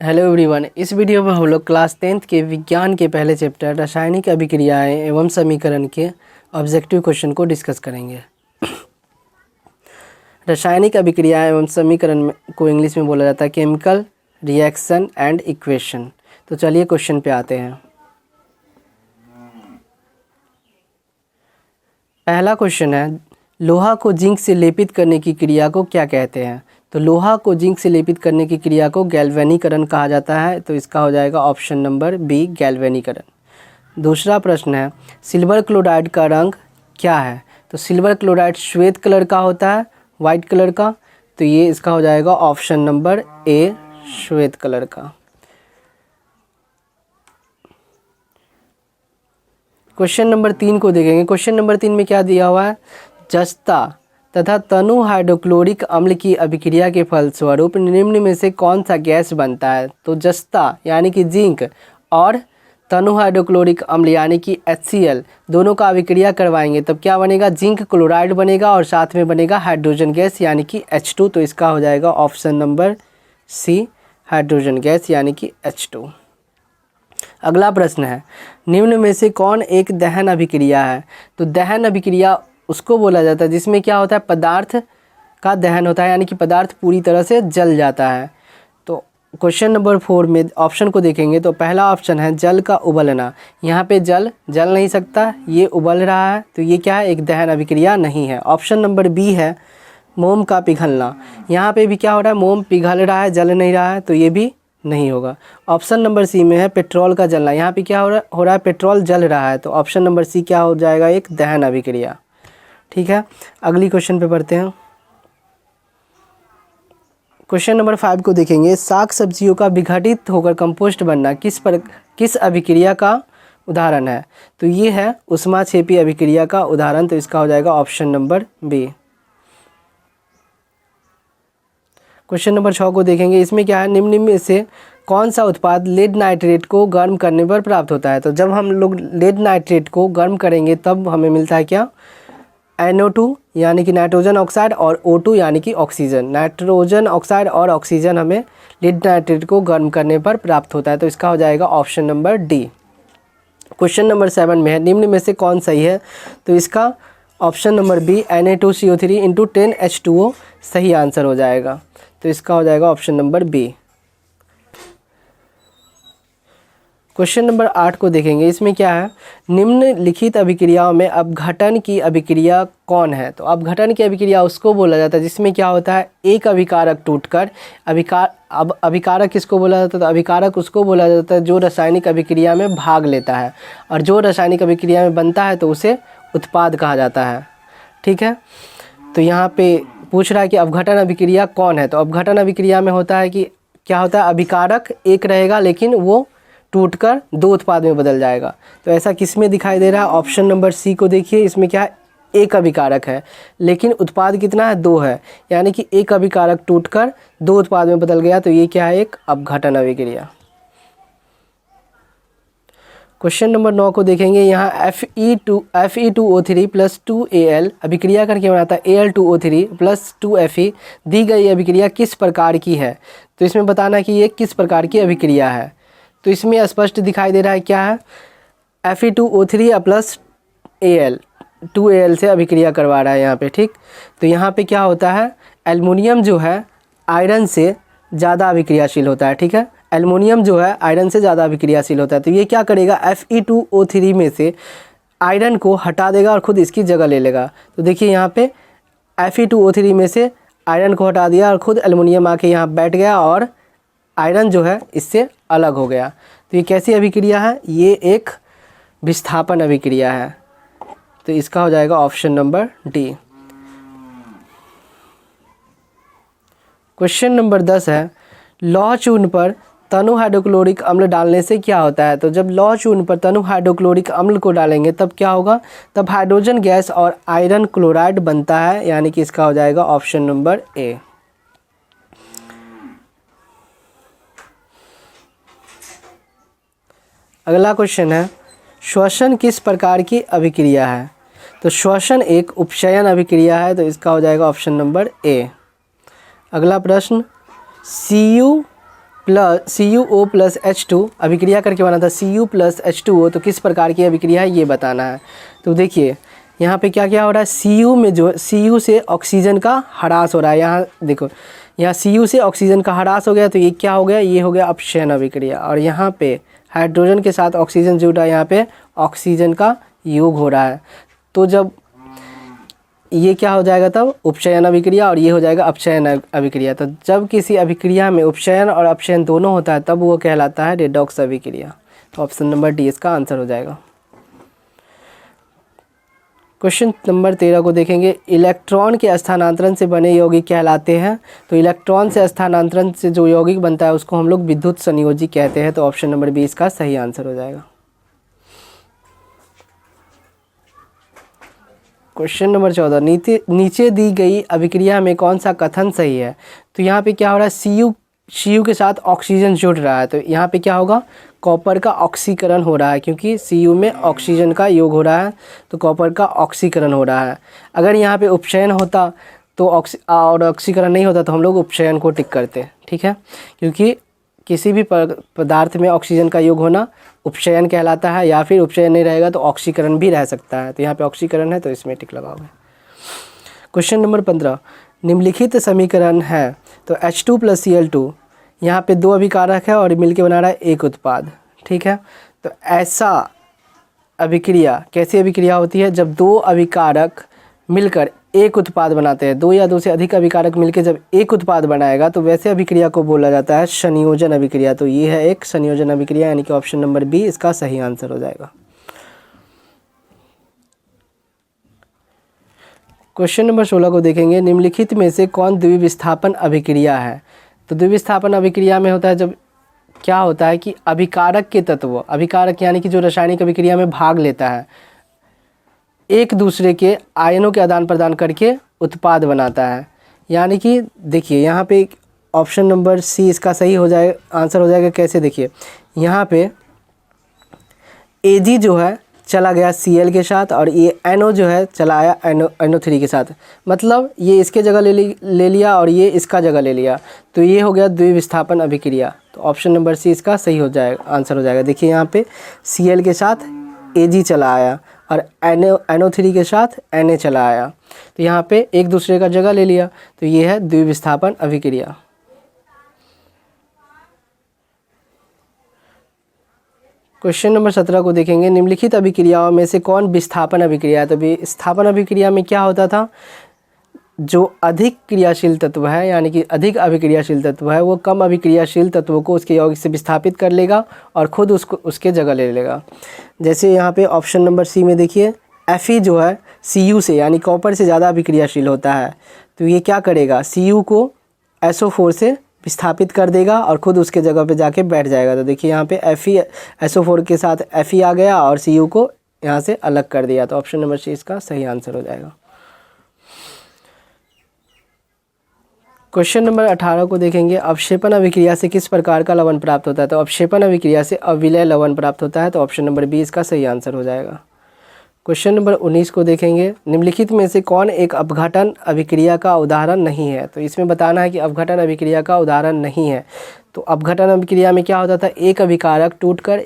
Hello everyone. इस video में हम लोग क्लास 10th के विज्ञान के पहले चैप्टर रासायनिक अभिक्रियाएं एवं समीकरण के ऑब्जेक्टिव क्वेश्चन को डिस्कस करेंगे। रासायनिक अभिक्रियाएं एवं समीकरण को इंग्लिश में बोला जाता है केमिकल रिएक्शन एंड इक्वेशन। तो चलिए क्वेश्चन पे आते हैं। पहला क्वेश्चन है, लोहा को जिंक से लेपित करने की क्रिया को क्या कहते हैं? तो लोहा को जिंक से लेपित करने की क्रिया को गैल्वेनीकरण कहा जाता है। तो इसका हो जाएगा ऑप्शन नंबर बी, गैल्वेनीकरण। दूसरा प्रश्न है, सिल्वर क्लोराइड का रंग क्या है? तो सिल्वर क्लोराइड श्वेत कलर का होता है, वाइट कलर का। तो ये इसका हो जाएगा ऑप्शन नंबर ए, श्वेत कलर का। क्वेश्चन नंबर 3 को देखेंगे। क्वेश्चन नंबर 3 में क्या दिया हुआ है? जस्ता तथा तनु हाइड्रोक्लोरिक अम्ल की अभिक्रिया के फलस्वरूप निम्न में से कौन सा गैस बनता है? तो जस्ता यानी कि जिंक और तनु हाइड्रोक्लोरिक अम्ल यानी कि HCl दोनों का अभिक्रिया करवाएंगे तब क्या बनेगा? जिंक क्लोराइड बनेगा और साथ में बनेगा हाइड्रोजन गैस यानी कि H2। तो इसका हो जाएगा option number C, hydrogen gas यानी कि H2। अगला प्रश्न है, निम्न में से कौन एक दहन अभिक्रिया है? तो दहन अभिक्रिया उसको बोला जाता है जिसमें क्या होता है? पदार्थ का दहन होता है यानी कि पदार्थ पूरी तरह से जल जाता है। तो क्वेश्चन नंबर 4 में ऑप्शन को देखेंगे तो पहला ऑप्शन है जल का उबलना। यहाँ पे जल जल नहीं सकता, ये उबल रहा है, तो ये क्या है? एक दहन अभिक्रिया नहीं है। ऑप्शन नंबर बी है मोम का पिघलना। यहाँ पे भी क्या हो रहा है? मोम पिघल रहा है, जल नहीं रहा है, तो ये भी नहीं होगा। ऑप्शन नंबर सी में है पेट्रोल का जलना। यहाँ पे क्या हो रहा है? पेट्रोल जल रहा है, तो ऑप्शन नंबर सी क्या हो जाएगा? एक दहन अभिक्रिया। ठीक है, अगली क्वेश्चन पे बढ़ते हैं। क्वेश्चन नंबर 5 को देखेंगे, साग सब्जियों का विघटित होकर कंपोस्ट बनना किस अभिक्रिया का उदाहरण है? तो ये है ऊष्माक्षेपी अभिक्रिया का उदाहरण। तो इसका हो जाएगा option number B. Question number 6 को देखेंगे। इसमें क्या है? निम्न में से कौन सा उत्पाद लेड नाइट्रेट को गर्म करने पर प्राप्त होता है? तो जब हम लोग लेड नाइट्रेट को गर्म करेंगे तब हमें मिलता है क्या? NO2 यानी कि नाइट्रोजन ऑक्साइड और O2 यानी कि ऑक्सीजन। नाइट्रोजन ऑक्साइड और ऑक्सीजन हमें लेड नाइट्रेट को गर्म करने पर प्राप्त होता है। तो इसका हो जाएगा option number D. Question number 7 में है, निम्न में से कौन सही है? तो इसका option number B Na2CO3 × 10H2O सही आंसर हो जाएगा। तो इसका हो जाएगा option number B. Question number 8 को देखेंगे। इसमें क्या है? निम्नलिखित अभिक्रियाओं में अपघटन की अभिक्रिया कौन है? तो अपघटन की अभिक्रिया उसको बोला जाता है जिसमें क्या होता है? एक अभिकारक टूटकर अभिकारक किसको बोला जाता है? तो अभिकारक उसको बोला जाता है जो रासायनिक अभिक्रिया में भाग लेता है, और जो रासायनिक अभिक्रिया में बनता है तो उसे उत्पाद कहा जाता है। ठीक है, तो यहाँ पे पूछ रहा है कि अपघटन अभिक्रिया कौन है? तो अपघटन अभिक्रिया में होता है कि क्या होता है? अभिकारक एक रहेगा लेकिन वो टूटकर दो उत्पाद में बदल जाएगा। तो ऐसा किस में दिखाई दे रहा है? ऑप्शन नंबर सी को देखिए। इसमें क्या है? एक अभिकारक है लेकिन उत्पाद कितना है? 2 है, यानी कि एक अभिकारक टूटकर 2 उत्पाद में बदल गया। तो ये क्या है? एक अपघटन अभिक्रिया। क्वेश्चन नंबर 9 को देखेंगे। यहाँ Fe2O3 + 2Al अभिक्रिया करके बनाता है Al2O3 + 2Fe। दी गई अभिक्रिया किस प्रकार की है? तो इसमें बताना कि ये किस प्रकार की अभिक्रिया है। तो इसमें स्पष्ट दिखाई दे रहा है क्या है? Fe2O3 + Al 2Al से अभिक्रिया करवा रहा है यहाँ पे। ठीक, तो यहाँ पे क्या होता है? एल्युमिनियम जो है आयरन से ज़्यादा अभिक्रियाशील होता है। ठीक है, एल्युमिनियम जो है आयरन से ज़्यादा अभिक्रियाशील होता है। तो ये क्या करेगा? Fe2O3 में से आयरन को हटा देगा और ख़ुद इसकी जगह ले लेगा। तो देखिए यहाँ पे Fe2O3 में से आयरन को हटा दिया और ख़ुद एल्युमिनियम आके यहाँ बैठ गया और आयरन जो है इससे अलग हो गया। तो ये कैसी अभिक्रिया है? ये एक विस्थापन अभिक्रिया है। तो इसका हो जाएगा option number D. Question number 10 है, लौह चूर्ण पर तनु हाइड्रोक्लोरिक अम्ल डालने से क्या होता है? तो जब लौह चूर्ण पर तनु हाइड्रोक्लोरिक अम्ल को डालेंगे तब क्या होगा? तब हाइड्रोजन गैस और आयरन क्लोराइड बनता है, यानी कि इसका हो जाएगा ऑप्शन नंबर ए। अगला क्वेश्चन है, श्वसन किस प्रकार की अभिक्रिया है? तो श्वसन एक उपचयन अभिक्रिया है। तो इसका हो जाएगा ऑप्शन नंबर ए। अगला प्रश्न, CuO+H2 अभिक्रिया करके बना था Cu+H2O, तो किस प्रकार की अभिक्रिया है ये बताना है। तो देखिए यहाँ पे क्या क्या हो रहा है, Cu में जो Cu से ऑक्सीजन का ह्रास हो रहा है। यहाँ देखो, यहाँ Cu से ऑक्सीजन का ह्रास हो गया, तो ये क्या हो गया, ये हो गया अपक्षयन अभिक्रिया। और यहाँ पे हाइड्रोजन के साथ ऑक्सीजन जुड़ा है, यहाँ पे ऑक्सीजन का योग हो रहा है। तो जब ये क्या हो जाएगा तब उपचयन अभिक्रिया, और ये हो जाएगा अपचयन अभिक्रिया। तो जब किसी अभिक्रिया में उपचयन और अपचयन दोनों होता है तब वो कहलाता है रेडॉक्स अभिक्रिया। तो ऑप्शन नंबर डी इसका आंसर हो जाएगा। क्वेश्चन नंबर 13 को देखेंगे, इलेक्ट्रॉन के स्थानांतरण से बने यौगिक कहलाते हैं। तो इलेक्ट्रॉन से स्थानांतरण से जो यौगिक बनता है उसको हम लोग विद्युत संयोजी कहते हैं। तो ऑप्शन नंबर बी इसका सही आंसर हो जाएगा। क्वेश्चन नंबर 14, नीचे दी गई अभिक्रिया में कौन सा कथन सही है। तो यहाँ पे क्या हो रहा है, Cu के साथ ऑक्सीजन जुड़ रहा है, तो यहाँ पे क्या होगा, कॉपर का ऑक्सीकरण हो रहा है, क्योंकि Cu में ऑक्सीजन का योग हो रहा है तो कॉपर का ऑक्सीकरण हो रहा है। अगर यहाँ पे उपचयन होता तो ऑक्सीकरण नहीं होता तो हम लोग उपचयन को टिक करते, ठीक है, क्योंकि किसी भी पदार्थ में ऑक्सीजन का योग होना उपचयन कहलाता है, या फिर उपचयन नहीं रहेगा तो ऑक्सीकरण भी रह सकता है। तो यहाँ पे ऑक्सीकरण है तो इसमें टिक लगाओगे। क्वेश्चन नंबर 15, निम्नलिखित समीकरण है। तो H2+Cl2, यहाँ पे दो अभिकारक है और मिलके बना रहा है एक उत्पाद, ठीक है। तो ऐसा अभिक्रिया कैसी अभिक्रिया होती है, जब दो अभिकारक मिलकर एक उत्पाद बनाते हैं। दो या दो से अधिक अभिकारक मिलकर जब एक उत्पाद बनाएगा तो वैसे अभिक्रिया को बोला जाता है संयोजन अभिक्रिया। तो ये है एक संयोजन अभिक्रिया, यानी कि ऑप्शन नंबर बी इसका सही आंसर हो जाएगा। क्वेश्चन नंबर 16 को देखेंगे, निम्नलिखित में से कौन द्विविस्थापन अभिक्रिया है। तो द्विविस्थापन अभिक्रिया में होता है जब क्या होता है कि अभिकारक के तत्व, अभिकारक यानी कि जो रासायनिक अभिक्रिया में भाग लेता है, एक दूसरे के आयनों के आदान प्रदान करके उत्पाद बनाता है। यानी कि देखिए यहाँ पे ऑप्शन नंबर सी इसका सही हो जाए, आंसर हो जाएगा। कैसे, देखिए यहाँ पे Ag जो है चला गया Cl के साथ, और ये NO जो है चला आया NO3 के साथ, मतलब ये इसके जगह ले लिया और ये इसका जगह ले लिया, तो ये हो गया द्विविस्थापन अभिक्रिया। तो ऑप्शन नंबर सी इसका सही हो जाएगा, आंसर हो जाएगा। देखिए यहाँ पे Cl के साथ Ag चला आया और NO3 के साथ Na चला आया, तो यहाँ पे एक दूसरे का जगह ले लिया, तो ये है द्विविस्थापन अभिक्रिया। क्वेश्चन नंबर 17 को देखेंगे, निम्नलिखित अभिक्रियाओं में से कौन विस्थापन अभिक्रिया है। तो विस्थापन अभिक्रिया में क्या होता था, जो अधिक क्रियाशील तत्व है यानी कि अधिक अभिक्रियाशील तत्व है वो कम अभिक्रियाशील तत्वों को उसके यौगिक से विस्थापित कर लेगा और खुद उसको उसके जगह ले लेगा। जैसे यहाँ पे ऑप्शन नंबर सी में देखिए, Fe जो है Cu से यानी कॉपर से ज़्यादा अभिक्रियाशील होता है, तो ये क्या करेगा, Cu को SO4 से विस्थापित कर देगा और ख़ुद उसके जगह पे जाके बैठ जाएगा। तो देखिए यहाँ पे Fe SO4 के साथ Fe आ गया और Cu को यहाँ से अलग कर दिया, तो ऑप्शन नंबर सी इसका सही आंसर हो जाएगा। क्वेश्चन नंबर 18 को देखेंगे, अवक्षेपण अभिक्रिया से किस प्रकार का लवण प्राप्त होता है। तो अवक्षेपण अभिक्रिया से अविलय लवण प्राप्त होता है, तो ऑप्शन नंबर बी इसका सही आंसर हो जाएगा। क्वेश्चन नंबर 19 को देखेंगे, निम्नलिखित में से कौन एक अपघटन अभिक्रिया का उदाहरण नहीं है। तो इसमें बताना है कि अपघटन अभिक्रिया का उदाहरण नहीं है। तो अपघटन अभिक्रिया में क्या होता था, एक अभिकारक टूटकर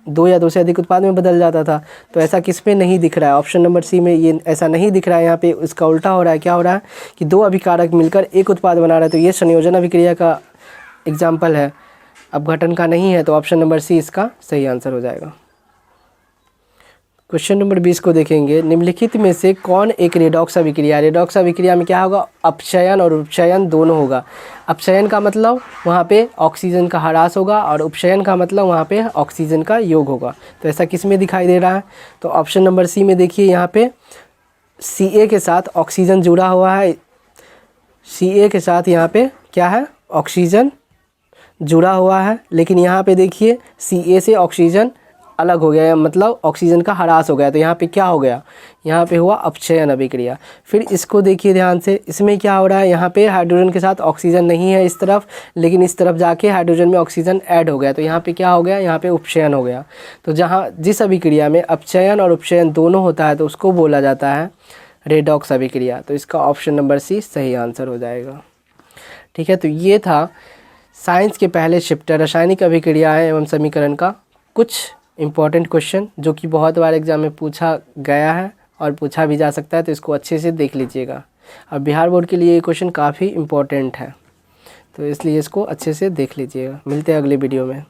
दो या दो से अधिक उत्पाद में बदल जाता था, तो ऐसा किस में नहीं दिख रहा है। ऑप्शन नंबर सी में ये ऐसा नहीं दिख रहा है, यहाँ पे इसका उल्टा हो रहा है। क्या हो रहा है कि दो अभिकारक मिलकर एक उत्पाद बना रहा है, तो ये संयोजन अभिक्रिया का एग्जाम्पल है, अपघटन का नहीं है। तो ऑप्शन नंबर सी इसका सही आंसर हो जाएगा। क्वेश्चन नंबर 20 को देखेंगे, निम्नलिखित में से कौन एक रेडॉक्स अभिक्रिया। रेडॉक्स अभिक्रिया में क्या होगा, अपचयन और उपचयन दोनों होगा। अपचयन का मतलब वहाँ पे ऑक्सीजन का ह्रास होगा और उपचयन का मतलब वहाँ पे ऑक्सीजन का योग होगा। तो ऐसा किस में दिखाई दे रहा है, तो ऑप्शन नंबर सी में देखिए, यहाँ पे Ca के साथ ऑक्सीजन जुड़ा हुआ है, Ca के साथ यहाँ पे क्या है, ऑक्सीजन जुड़ा हुआ है, लेकिन यहाँ पे देखिए Ca से ऑक्सीजन अलग हो गया, मतलब ऑक्सीजन का ह्रास हो गया। तो यहाँ पे क्या हो गया, यहाँ पे हुआ अपचयन अभिक्रिया। फिर इसको देखिए ध्यान से, इसमें क्या हो रहा है, यहाँ पे हाइड्रोजन के साथ ऑक्सीजन नहीं है इस तरफ, लेकिन इस तरफ जाके हाइड्रोजन में ऑक्सीजन ऐड हो गया, तो यहाँ पे क्या हो गया, यहाँ पे उपचयन हो गया। तो जहाँ जिस अभिक्रिया में अपचयन और उपचयन दोनों होता है तो उसको बोला जाता है रेडॉक्स अभिक्रिया। तो इसका ऑप्शन नंबर सी सही आंसर हो जाएगा। ठीक है, तो ये था साइंस के पहले शिफ्टर रासायनिक अभिक्रियाएं एवं समीकरण का कुछ इम्पॉर्टेंट क्वेश्चन जो कि बहुत बार एग्जाम में पूछा गया है और पूछा भी जा सकता है, तो इसको अच्छे से देख लीजिएगा। अब बिहार बोर्ड के लिए ये क्वेश्चन काफ़ी इम्पोर्टेंट है, तो इसलिए इसको अच्छे से देख लीजिएगा। मिलते हैं अगले वीडियो में।